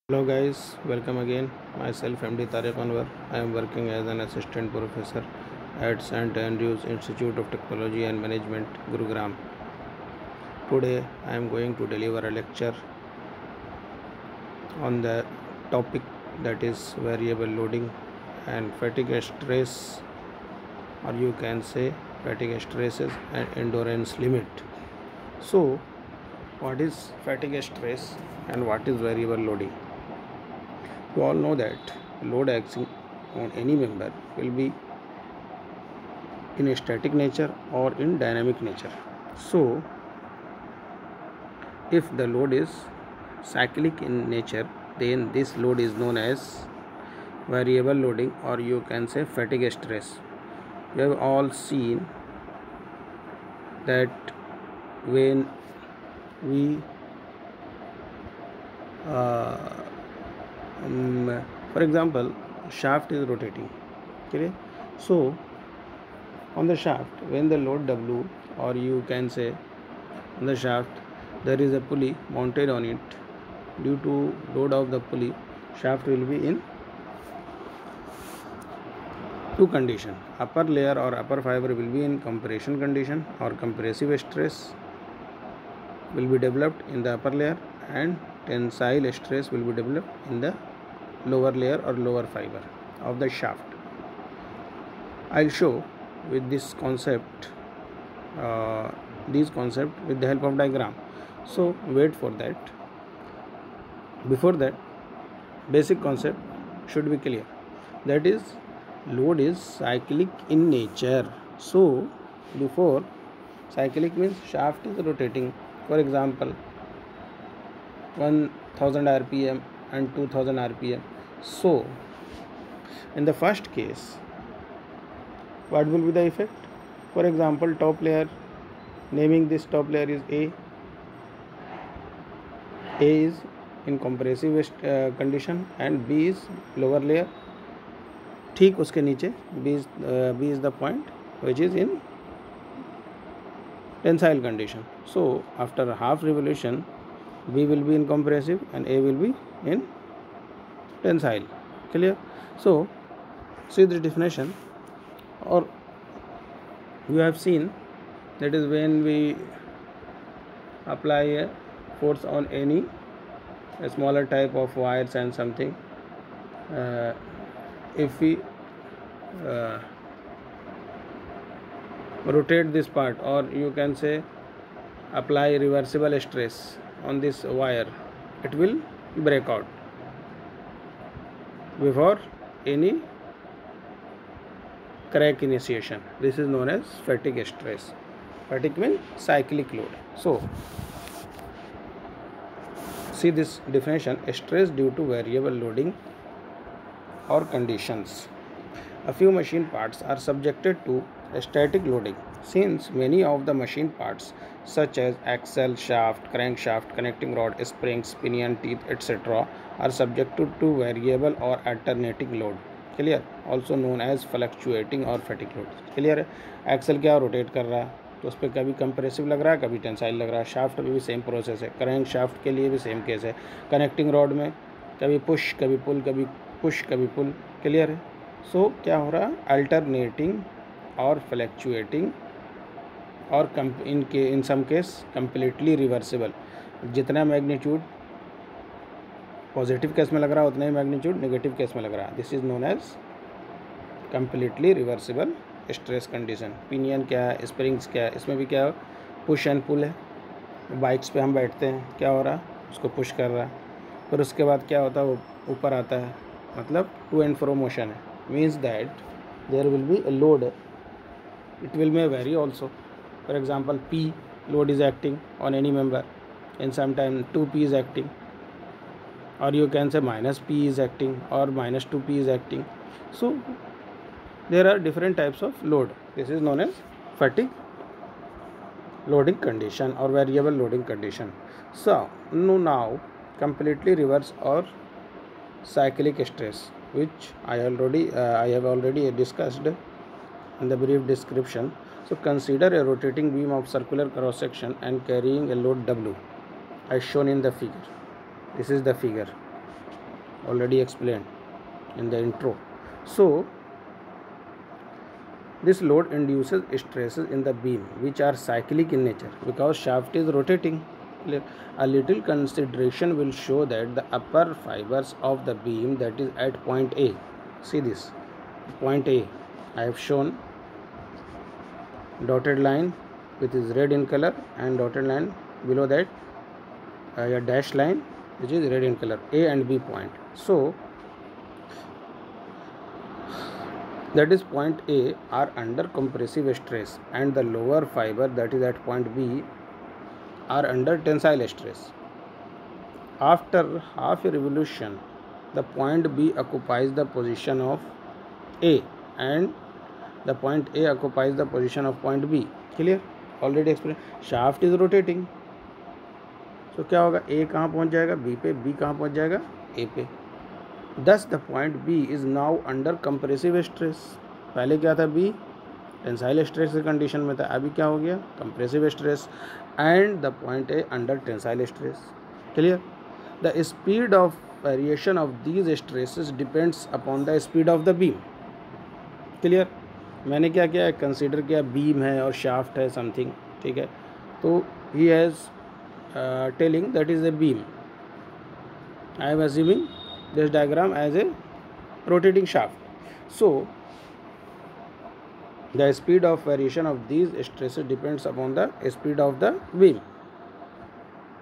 Hello guys, welcome again. Myself MD Tariq Anwar. I am working as an assistant professor at St. Andrews Institute of Technology and Management, Gurugram. Today I am going to deliver a lecture on the topic that is variable loading and fatigue stress, or you can say fatigue stresses and endurance limit. So, what is fatigue stress and what is variable loading? You all know that load acting on any member will be in a static nature or in dynamic nature. So, if the load is cyclic in nature, then this load is known as variable loading, or you can say fatigue stress. We have all seen that when we uh, for example, shaft is rotating, okay? So on the shaft, when the load W, or you can say on the shaft, there is a pulley mounted on it. Due to load of the pulley, shaft will be in two condition. Upper layer or upper fiber will be in compression condition, or compressive stress will be developed in the upper layer, and tensile stress will be developed in the lower layer or lower fiber of the shaft. I'll show with this concept with the help of diagram. So wait for that. Before that, basic concept should be clear. That is, load is cyclic in nature. So before, cyclic means shaft is rotating. For example, 1000 rpm and 2000 rpm. So in the first case, what will be the effect? For example, top layer, naming this top layer is A. A is in compressive condition and B is lower layer. ठीक उसके नीचे B is the point which is in tensile condition. So after half revolution, B will be in compressive and A will be in tensile. Clear? So see the definition, or you have seen, that is when we apply a force on any a smaller type of wires and something, if we rotate this part, or you can say apply reversible stress on this wire, it will break out before any crack initiation. This is known as fatigue stress. Fatigue means cyclic load. So see this definition: stress due to variable loading or conditions. A few machine parts are subjected to static loading, since many of the machine parts such as axle, shaft, crankshaft, connecting rod, springs, pinion teeth, etc. are subjected to variable or alternating load. Clear? Also known as fluctuating or fatigue load. Clear है? Axle क्या rotate कर रहा है, तो उस पर कभी compressive लग रहा है, कभी टेंसाइल लग रहा है. शाफ्ट में भी सेम प्रोसेस है. क्रैंक शाफ्ट के लिए भी सेम केस है. कनेक्टिंग रॉड में कभी पुश, कभी पुल, कभी पुश, कभी पुल. क्लियर है? सो क्या हो रहा है? अल्टरनेटिंग और फ्लैक्चुएटिंग, और इन सम केस कम्प्लीटली रिवर्सिबल. जितना मैग्नीट्यूड पॉजिटिव केस में लग रहा है, उतना ही मैग्नीट्यूड नेगेटिव केस में लग रहा है. This is known as completely reversible stress condition. Pinion क्या है, स्प्रिंग्स क्या है, इसमें भी क्या है? पुश एंड पुल है. बाइक्स पे हम बैठते हैं, क्या हो रहा है? उसको पुश कर रहा है. फिर उसके बाद क्या होता है? वो ऊपर आता है, मतलब टू एंड फ्रो मोशन है. Means that there will be a load. It will may vary also. For example, P load is acting on any member, and sometime 2P is acting, or you can say minus P is acting, or minus 2P is acting. So there are different types of load. This is known as fatigue loading condition or variable loading condition. So now completely reverse or cyclic stress, which I have already discussed in the brief description. So consider a rotating beam of circular cross section and carrying a load W as shown in the figure. This is the figure. already explained in the intro. So this load induces stresses in the beam which are cyclic in nature because shaft is rotating. A little consideration will show that the upper fibers of the beam, that is at point A, see this point A, I have shown dotted line which is red in color and dotted line below that a dash line which is red in color, A and B point. So that is point A are under compressive stress and the lower fiber, that is at point B, are under tensile stress. After half a revolution, the point B occupies the position of A and the point A occupies the position of point B. Clear? Already explained. Shaft is rotating. So क्या होगा, A कहाँ पहुँच जाएगा B पे, B कहाँ पहुँच जाएगा A पे. Thus the point B is now under compressive stress. पहले क्या था B, टेंसाइल स्ट्रेस की कंडीशन में था, अभी क्या हो गया compressive stress, and the point A under tensile stress. Clear? The speed of variation of these stresses depends upon the speed of the beam. Clear? मैंने क्या किया, कंसीडर किया बीम है और शाफ्ट है समथिंग, ठीक है, तो he has telling that is a beam. I am assuming this diagram as a rotating shaft. So the speed of variation of these stresses depends upon the speed of the beam.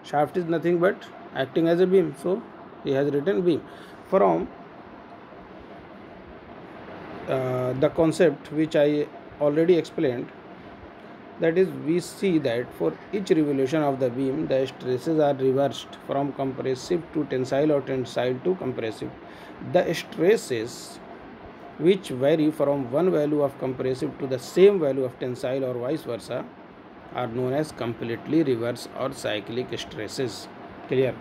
Shaft is nothing but acting as a beam, so he has written beam. From the concept which I already explained, that is, we see that for each revolution of the beam the stresses are reversed from compressive to tensile or tensile to compressive. The stresses which vary from one value of compressive to the same value of tensile or vice versa are known as completely reverse or cyclic stresses. Clear?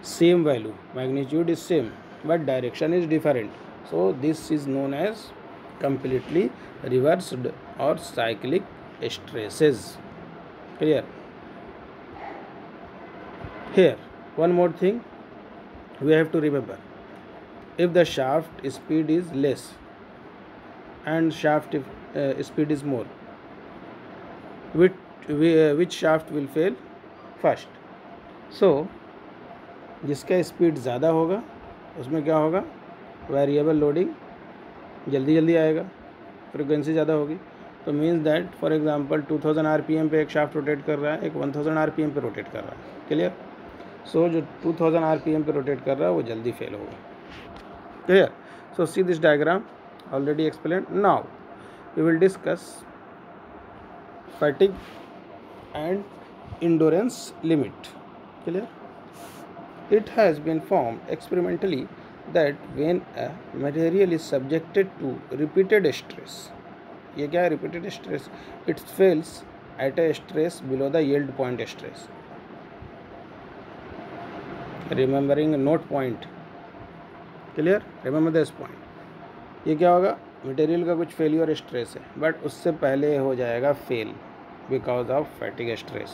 Same value, magnitude is same but direction is different, so this is known as completely reversed or cyclic stresses. Clear? Here one more thing we have to remember. If the shaft speed is less and shaft speed is more, which shaft will fail first? So जिसका speed ज़्यादा होगा उसमें क्या होगा, variable loading जल्दी आएगा, frequency ज़्यादा होगी. तो means that for example 2000 RPM पे एक शाफ्ट रोटेट कर रहा है, एक 1000 आरपीएम पे रोटेट कर रहा है. क्लियर? सो जो 2000 आरपीएम पे रोटेट कर रहा है वो जल्दी फेल होगा. Clear? So see this diagram, already explained. Now we will discuss fatigue and endurance limit. Clear? It has been found experimentally that when a material is subjected to repeated stress, ये क्या है repeated stress, it fails at a stress below the yield point stress. Remembering a note point. Clear? Remember this point. ये क्या होगा, material का कुछ failure stress है but उससे पहले हो जाएगा fail because of fatigue stress.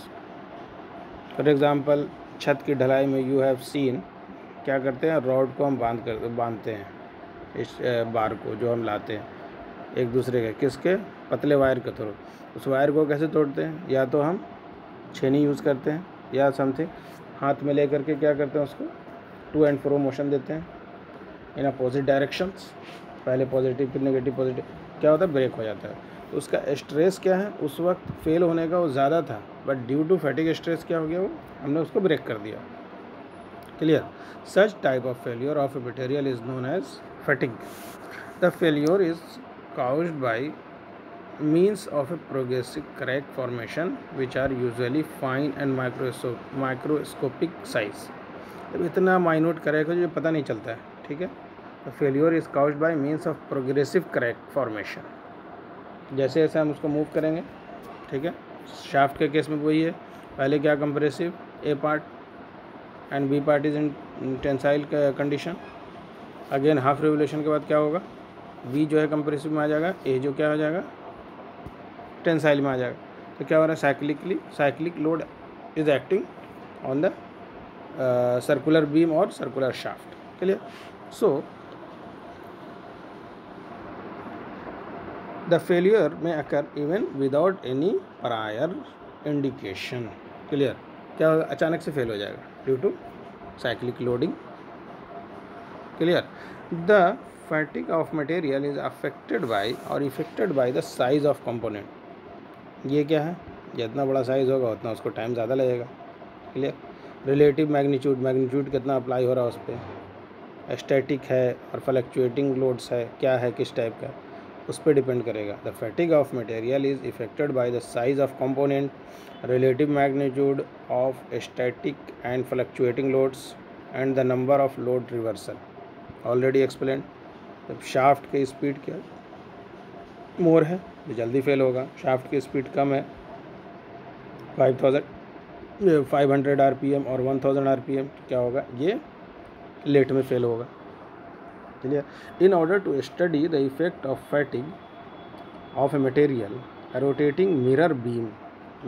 For example छत की ढलाई में यू हैव सीन क्या करते हैं, रॉड को हम बांधते हैं, इस बार को जो हम लाते हैं एक दूसरे के, किसके, पतले वायर के थ्रू. उस वायर को कैसे तोड़ते हैं, या तो हम छेनी यूज़ करते हैं या समथिंग हाथ में लेकर के क्या करते हैं, उसको टू एंड फ्रो मोशन देते हैं इन अपोजिट डायरेक्शंस. पहले पॉजिटिव फिर नेगेटिव पॉजिटिव, क्या होता है, ब्रेक हो जाता है. तो उसका स्ट्रेस क्या है, उस वक्त फेल होने का वो ज़्यादा था but due to fatigue stress क्या हो गया, वो हमने उसको ब्रेक कर दिया. Clear? Such type of failure of a material is known as fatigue. The failure is caused by means of a progressive crack formation which are usually fine and microscopic size. अब इतना minute crack है जो पता नहीं चलता है, ठीक है. तो failure is caused bye means of progressive crack formation. जैसे जैसे हम उसको मूव करेंगे, ठीक है. शाफ्ट के केस में वही है, पहले क्या compressive A part and B part is in tensile condition. Again half revolution के बाद क्या होगा, बी जो है कंप्रेसिव में आ जाएगा, ए जो क्या हो जाएगा टेंसाइल में आ जाएगा. तो क्या हो रहा है, cyclic load is acting on the circular beam और circular shaft. Clear? So the failure may occur even without any prior indication. Clear? क्या होगा, अचानक से फेल हो जाएगा due to cyclic loading. Clear? The fatigue of material is affected by or affected by the size of component. ये क्या है, जितना बड़ा साइज होगा उतना उसको टाइम ज़्यादा लगेगा. क्लियर? रिलेटिव मैग्नीट्यूड कितना अप्लाई हो रहा है उस पर, स्टैटिक है और फ्लक्चुएटिंग लोड्स है, क्या है, किस टाइप का, उस पर डिपेंड करेगा. The fatigue of material is affected by the size of component, relative magnitude of static and fluctuating loads and the number of load reversal. Already explain. जब शाफ्ट की स्पीड क्या मोर है ये जल्दी फेल होगा, शाफ्ट की speed कम है 500 RPM और 1000 RPM, क्या होगा, ये लेट में फेल होगा. Clear? In order to study the effect of fatigue of a material, rotating mirror beam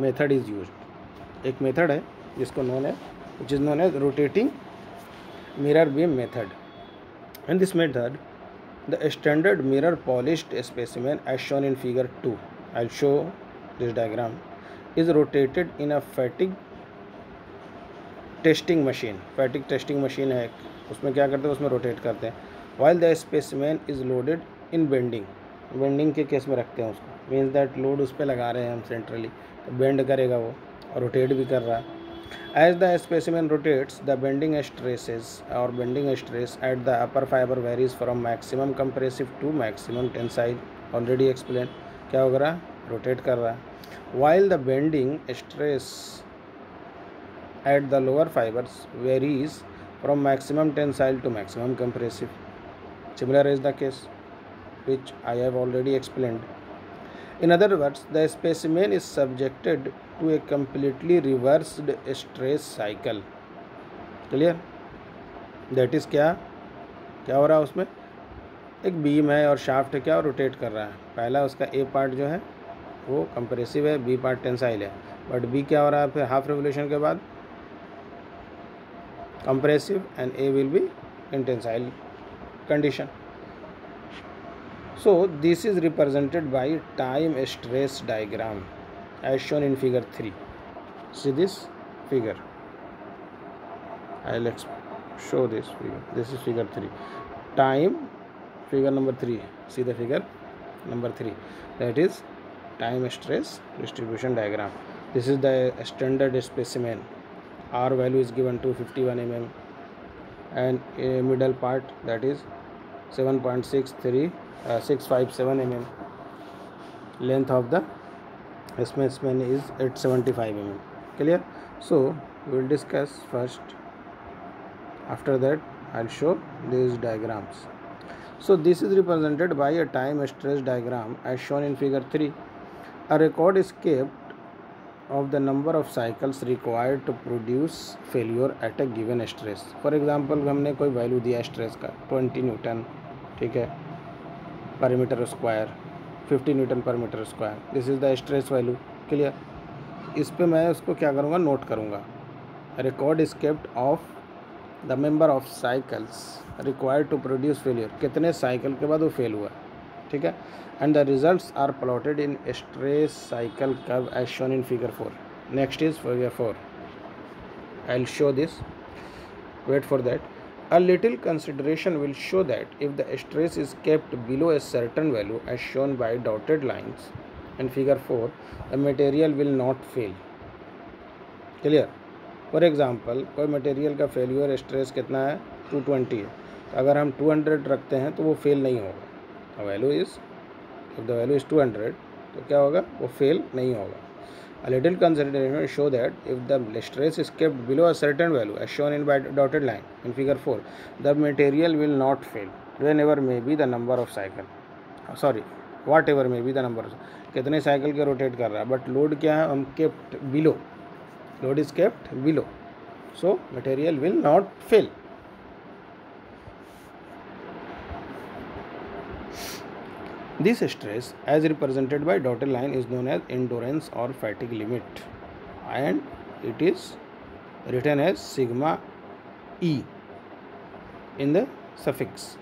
method is used. एक मेथड है जिसको which is known as rotating mirror beam method. In this method, the standard mirror polished specimen as shown in figure 2, I'll show this diagram, is rotated in a fatigue testing machine. Fatigue testing machine है, उसमें क्या करते हैं, उसमें rotate करते हैं. While the specimen is loaded in bending, bending के case में रखते हैं उसको, मीन्स दैट लोड उस पर लगा रहे हैं हम सेंट्रली, तो बेंड करेगा वो और रोटेट भी कर रहा है. As the specimen rotates, the bending stress at the upper fiber varies from maximum compressive to maximum tensile. Already explained. क्या हो रहा है, रोटेट कर रहा है. While the bending stress at the lower fibers varies from maximum tensile to maximum compressive. Similar is the case, which I have already explained. In other words, the specimen is subjected to a completely reversed stress cycle. Clear? That is क्या हो रहा है उसमें, एक beam है और shaft है, क्या रोटेट कर रहा है. पहला उसका ए पार्ट जो है वो कंप्रेसिव है, बी पार्ट टेंसाइल है, बट बी क्या हो रहा है फिर हाफ रेवोल्यूशन के बाद compressive and A will be in tensile condition. So this is represented by time stress diagram as shown in figure 3. See this figure, I'll show this figure. This is figure 3, time, figure number 3. See the figure number 3, that is time stress distribution diagram. This is the standard specimen. R value is given to 51 mm and a middle part, that is 657 mm. Length of the specimen is 875 mm. Clear? So we will discuss first, after that I'll show these diagrams. So this is represented by a time stress diagram as shown in figure 3. A record is kept of the number of cycles required to produce failure at a given stress. For example, हमने कोई value दिया stress का 20 Newton, ठीक है, per metre square, 50 newton per metre square. This is the stress value. Clear? इस पे मैं उसको क्या करूँगा, नोट करूँगा. Record is kept of the number of cycles required to produce failure, कितने साइकिल के बाद वो फेल हुआ, ठीक है. And the results are plotted in stress cycle curve as shown in figure 4. Next is figure 4. I will show this, wait for that. A little consideration will show that if the stress is kept below a certain value as shown by dotted lines in figure 4, the material will not fail. Clear? For example, कोई material का failure stress कितना है, 220 है. तो अगर हम 200 रखते हैं तो वो फेल नहीं होगा. Value is, if the value is 200 तो क्या होगा, वो फेल नहीं होगा. A little consideration will show that if the stress is kept below a certain value as shown in by dotted line in figure 4, the material will not fail whenever may be the number of cycle. Whatever may be the number. कितने cycle के rotate कर रहा है, but load क्या है, हम kept below. Load is kept below, so material will not fail. This stress, as represented by dotted line, is known as endurance or fatigue limit, and it is written as sigma E. in the suffix.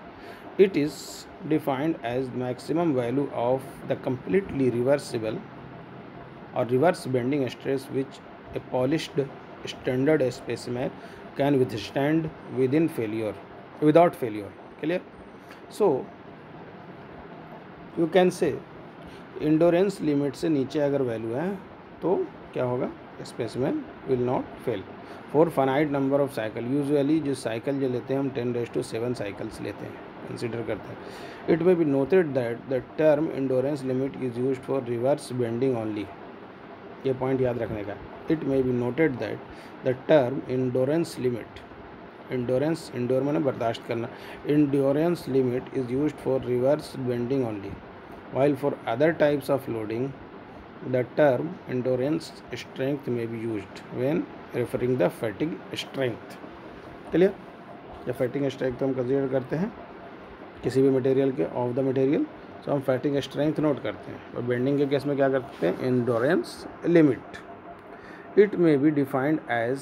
It is defined as maximum value of the completely reversible or reverse bending stress which a polished standard specimen can withstand without failure. Clear? So you can say endurance limit से नीचे अगर value है तो क्या होगा, specimen will not fail for finite number of cycle. Usually जो cycle जो लेते हैं हम 10⁻⁷ साइकिल्स लेते हैं, कंसिडर करते हैं. It may be noted that the term endurance limit is used for reverse bending only. ये पॉइंट याद रखने का. It may be noted that the term endurance limit, indoor मैंने बर्दाश्त करना, endurance limit is used for reverse bending only. While for other types of loading, the term endurance strength may be used when referring the fatigue strength. Clear? जब फैटिंग strength हम consider करते हैं किसी भी material के ऑफ द मटेरियल, तो हम फैटिंग strength note करते हैं. और बेंडिंग के केस में क्या करते हैं, endurance limit. It may be defined as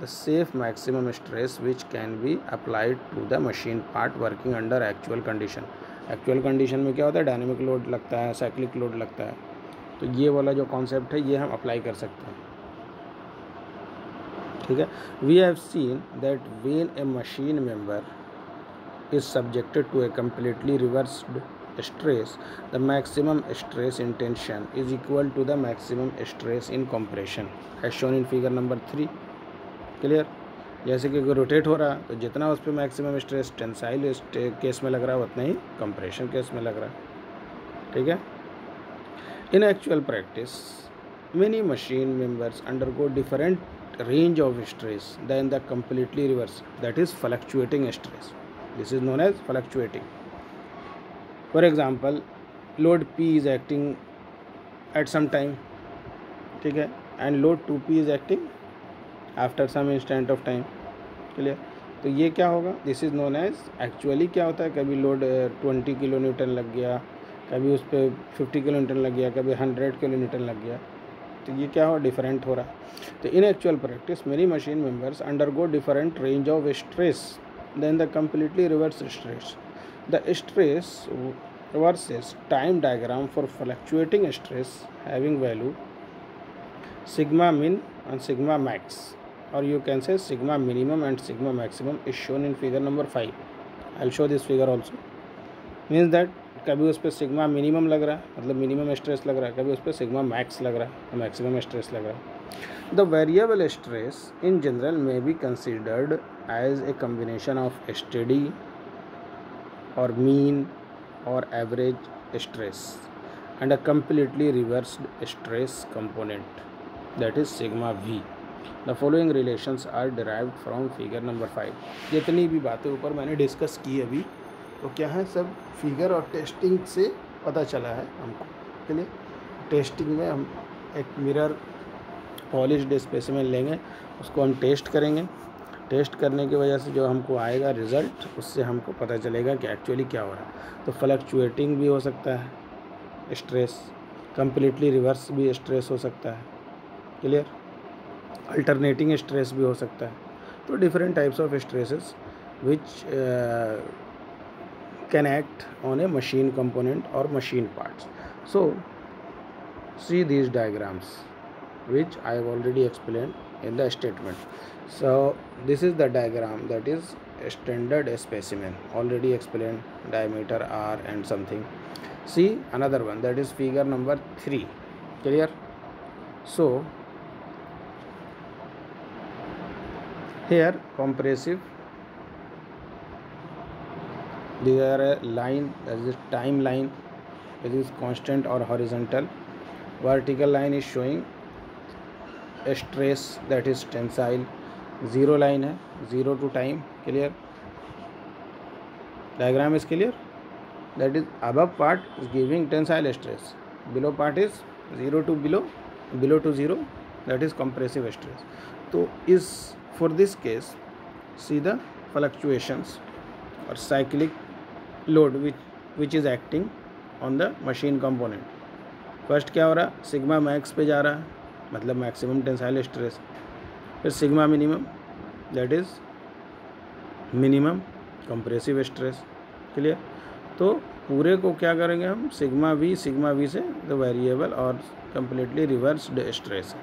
the safe maximum stress which can be applied to the machine part working under actual condition. Actual condition में क्या होता है, डायनेमिक लोड लगता है, साइक्लिक लोड लगता है. तो ये वाला जो कॉन्सेप्ट है ये हम अप्लाई कर सकते हैं. ठीक है. We have seen that when a machine member is subjected to a completely reversed stress, the maximum stress in tension is equal to the maximum stress in compression as shown in figure number 3. Clear? जैसे कि अगर rotate हो रहा तो जितना उस पर maximum stress tensile case में लग रहा है उतना ही कंप्रेशन केस में लग रहा है. ठीक है. In actual practice many machine members undergo different range of stress than the completely reverse, that is fluctuating stress. This is known as fluctuating. For example, load P is acting at some time, ठीक है, and load 2P is acting after some instant of time. Clear? तो ये क्या होगा, this is known as. Actually क्या होता है, कभी लोड 20 किलो न्यूटन लग गया, कभी उस पर 50 किलो न्यूटन लग गया, कभी 100 किलो न्यूटन लग गया. तो ये क्या हो, डिफरेंट हो रहा. तो in actual practice many machine members undergo different range of stress than the completely reverse stress. The stress versus time diagram for fluctuating stress having value sigma min and sigma max, or you can say sigma minimum and sigma maximum is shown in figure number 5. I'll show this figure also. Means that कभी उस पर sigma minimum लग रहा है, मतलब minimum stress लग रहा है, कभी उस पर सिग्मा मैक्स लग रहा है, मैक्सिमम स्ट्रेस लग रहा है. The variable stress in general may be considered as a combination of steady और मीन और average stress and a completely reversed stress component, that is sigma v. The following relations are derived from figure number 5. जितनी भी बातें ऊपर मैंने discuss की अभी, तो क्या है, सब फिगर और टेस्टिंग से पता चला है हमको. चलिए, टेस्टिंग में हम एक मिरर पॉलिश्ड स्पेसिमेन लेंगे, उसको हम टेस्ट करेंगे. टेस्ट करने की वजह से जो हमको आएगा रिज़ल्ट, उससे हमको पता चलेगा कि एक्चुअली क्या हो रहा है. तो फ्लक्चुएटिंग भी हो सकता है स्ट्रेस, कम्प्लीटली रिवर्स भी स्ट्रेस हो सकता है. क्लियर? अल्टरनेटिंग स्ट्रेस भी हो सकता है. तो different types of stresses which can act on a machine component और machine parts. So see these diagrams which I have already explained in the statement. So this is the diagram, that is a standard specimen, already explained, diameter r and something. See another one, that is figure number 3. Clear? So here compressive, there are a line, that is time line, it is constant or horizontal. Vertical line is showing a stress, that is tensile. Zero line है, zero to time. Clear? Diagram is clear? That is above part is giving tensile stress, below part is zero to below to zero, that is compressive stress. तो इस for this case see the fluctuations or cyclic load which is acting on the machine component. First क्या हो रहा, sigma max पे जा रहा है, मतलब मैक्सिमम टेंसाइल स्ट्रेस. फिर sigma minimum, that is minimum compressive stress. Clear. तो पूरे को क्या करेंगे हम, सिग्मा वी से द वेरिएबल और कम्प्लीटली रिवर्स्ड स्ट्रेस है।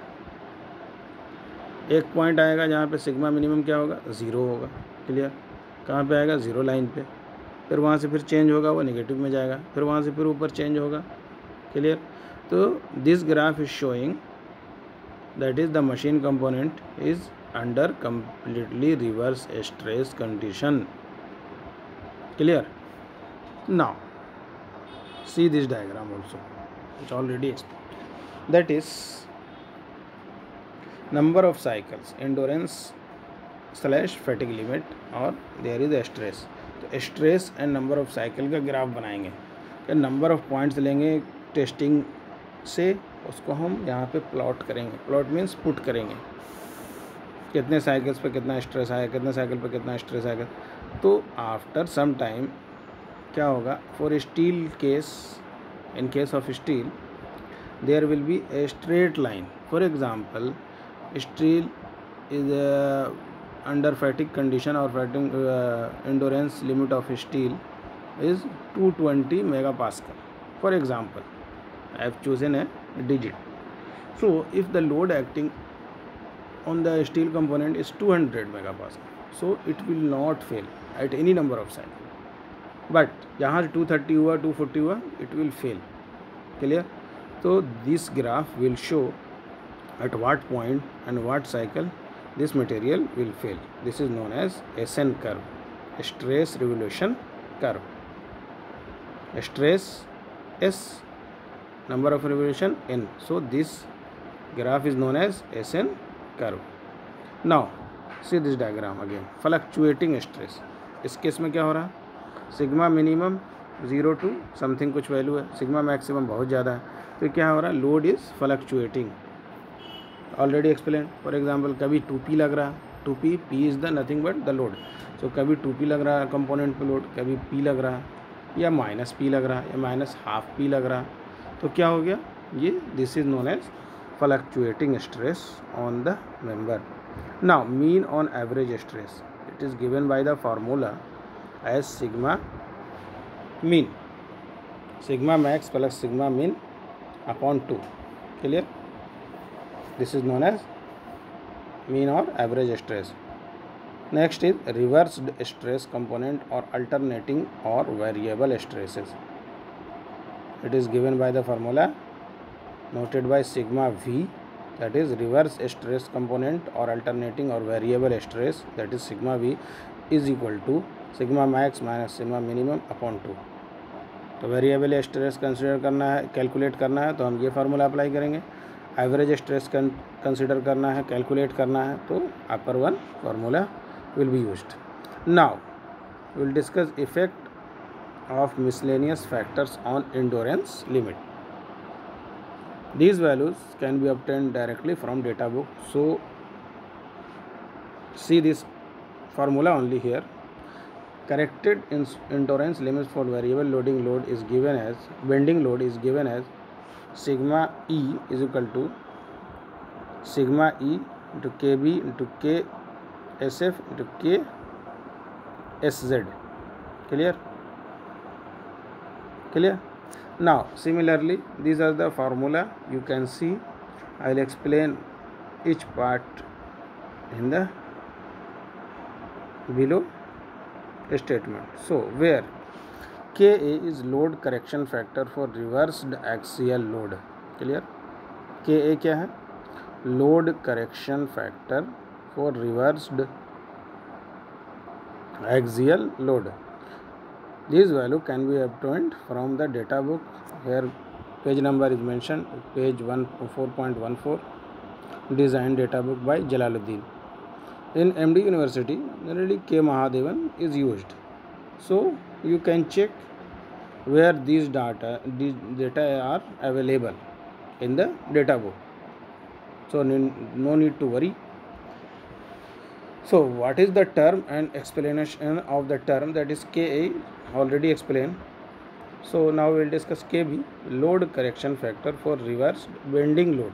एक पॉइंट आएगा जहाँ पे सिग्मा मिनिमम क्या होगा, 0 होगा। क्लियर। कहाँ पे आएगा, 0 लाइन पे। फिर वहाँ से फिर चेंज होगा, वो नेगेटिव में जाएगा, फिर वहाँ से फिर ऊपर चेंज होगा। क्लियर। तो this graph is showing that is the machine component is under completely reverse stress condition. Clear. Now see this diagram also, which already explained. That is number of cycles, endurance / fatigue limit, और there is a stress. तो stress and number of cycle का graph बनाएंगे। फिर number of points लेंगे testing से, उसको हम यहाँ पे प्लॉट करेंगे। प्लॉट मीन्स पुट करेंगे, कितने साइकिल्स पे कितना स्ट्रेस आएगा, कितने साइकिल पे कितना स्ट्रेस आएगा। तो आफ्टर सम टाइम क्या होगा, for steel case, in case of steel there will be a straight line. For example steel is under fatigue condition और fatigue endurance limit of steel is 220 megapascal. For example, I have chosen a digit. So if the load acting on the steel component is 200 megapascal, so it will not fail at any number of cycles. But यहाँ से 230 हुआ, 240 हुआ, it will fail. Clear? So this graph will show at what point and what cycle this material will fail. This is known as SN curve, stress revolution curve. Stress S, number of revolution N. So this graph is known as SN curve. Now see this diagram again. Fluctuating stress. इस केस में क्या हो रहा है, sigma minimum 0 to something कुछ value है, sigma maximum बहुत ज़्यादा है, तो क्या हो रहा है, load is fluctuating. Already explain. For example कभी 2P लग रहा है, 2P, P is the nothing but the load. So कभी 2P लग रहा है कंपोनेंट पे लोड, कभी P लग रहा है, या -P लग रहा है, या -12P लग रहा है, तो क्या हो गया ये, this is known as fluctuating stress on the member. Now mean on average stress, it is given by the formula as sigma mean, sigma max plus sigma mean upon 2। Clear. This is known as mean और average stress. Next is reversed stress component or alternating or variable stresses. It is given by the formula noted by sigma V, that is reverse stress component or alternating or variable stress, that is sigma V is equal to sigma max minus sigma minimum upon 2. तो variable stress consider करना है, calculate करना है, तो हम ये formula apply करेंगे। Average stress consider करना है, कैलकुलेट करना है, तो upper one formula will be used. Now we will discuss effect of miscellaneous factors on endurance limit. These values can be obtained directly from data book. So see this formula only here. Corrected endurance limits for variable loading load is given as, bending load is given as sigma E is equal to sigma E into KB into K SF into K SZ. Clear? Clear? Now similarly these are the formula you can see. I will explain each part in the below statement. So where Ka is load correction factor for reversed axial load. Clear? Ka क्या है, load correction factor for reversed axial load. This value can be obtained from the data book. Here page number is mentioned, page 4.14, design data book by Jalaluddin. In MD University generally K Mahadevan is used, so you can check where these data are available in the data book, so no need to worry. So what is the term and explanation of the term, that is Ka, already explained. So now we will discuss Kb, load correction factor for reversed bending load.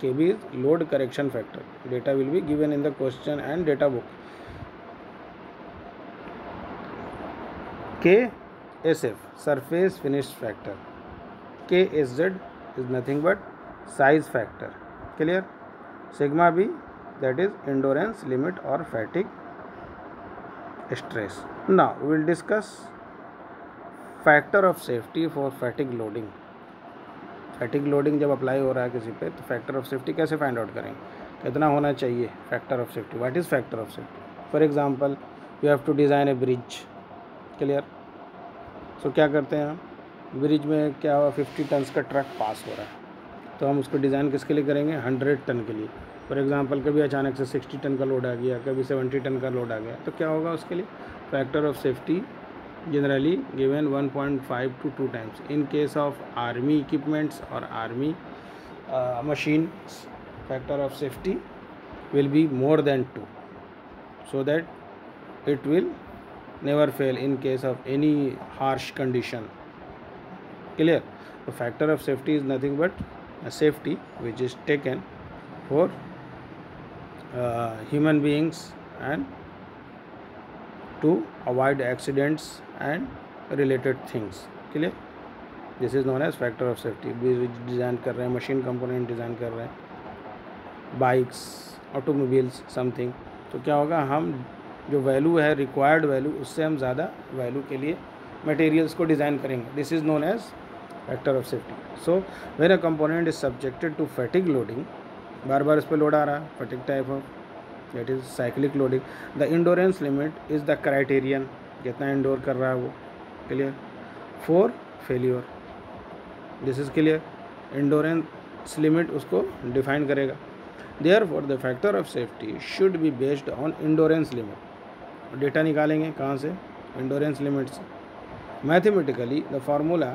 Kb is load correction factor. Data will be given in the question and data book. KSF, surface finish factor. KSZ is nothing but size factor. Clear? Sigma B, that is endurance limit or fatigue stress. Now we will discuss factor of safety for fatigue loading. Fatigue loading जब apply हो रहा है किसी पे तो factor of safety कैसे find out करेंगे, कितना होना चाहिए factor of safety. What is factor of safety? For example you have to design a bridge. Clear? So क्या करते हैं हम, ब्रिज में क्या हुआ 50 टन का ट्रक पास हो रहा है तो हम उसको डिज़ाइन किसके लिए करेंगे, 100 टन के लिए. फॉर एग्जांपल कभी अचानक से 60 टन का लोड आ गया, कभी 70 टन का लोड आ गया तो क्या होगा उसके लिए factor of safety generally given 1.5 to 2 times. In case of army equipments or army machines, factor of safety will be more than 2 so that it will never fail in case of any harsh condition. Clear? The factor of safety is nothing but a safety which is taken for human beings and to avoid accidents and related things. Clear? This is known as factor of safety. Design कर रहे हैं, machine component design कर रहे हैं, bikes, automobiles, something, तो क्या होगा हम जो वैल्यू है रिक्वायर्ड वैल्यू उससे हम ज़्यादा वैल्यू के लिए मटेरियल्स को डिज़ाइन करेंगे. This is known as factor of safety. So when a component is subjected to fatigue loading, बार बार इस पर लोड आ रहा है, fatigue type of, that is cyclic loading. The endurance limit is the criterion, कितना endure कर रहा है वो. Clear? For failure. This is clear. Endurance limit उसको डिफाइन करेगा. Therefore the factor of safety should be based on endurance limit. Data निकालेंगे कहाँ से, इंडोरेंस लिमिट से. Mathematically the formula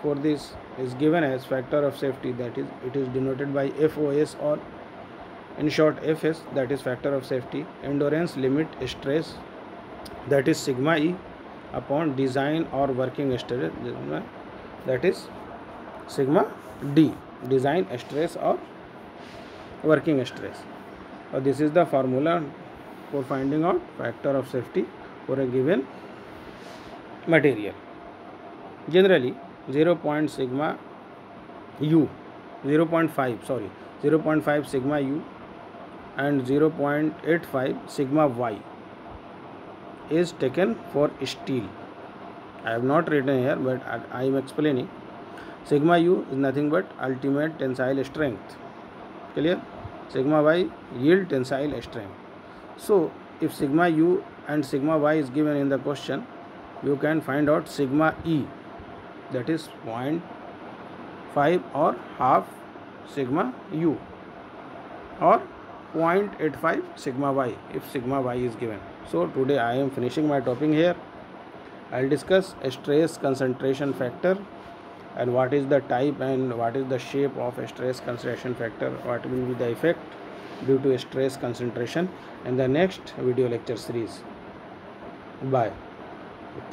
for this is given as factor of safety, that is it is denoted by FOS और in short FS, that is factor of safety. Endurance limit stress, that is sigma E upon design or working stress, that is sigma D, design stress or working stress. This is the formula for finding out factor of safety for a given material. Generally 0.5 sigma U, 0.5 sigma U and 0.85 sigma Y is taken for steel. I have not written here but I am explaining. Sigma U is nothing but ultimate tensile strength. Clear? Sigma Y yield tensile strength. So if sigma U and sigma Y is given in the question, you can find out sigma E, that is 0.5 or half sigma U, or 0.85 sigma Y if sigma Y is given. So today I am finishing my topic here. I will discuss stress concentration factor and what is the type and what is the shape of a stress concentration factor, what will be the effect due to stress concentration in the next video lecture series. Bye. Okay.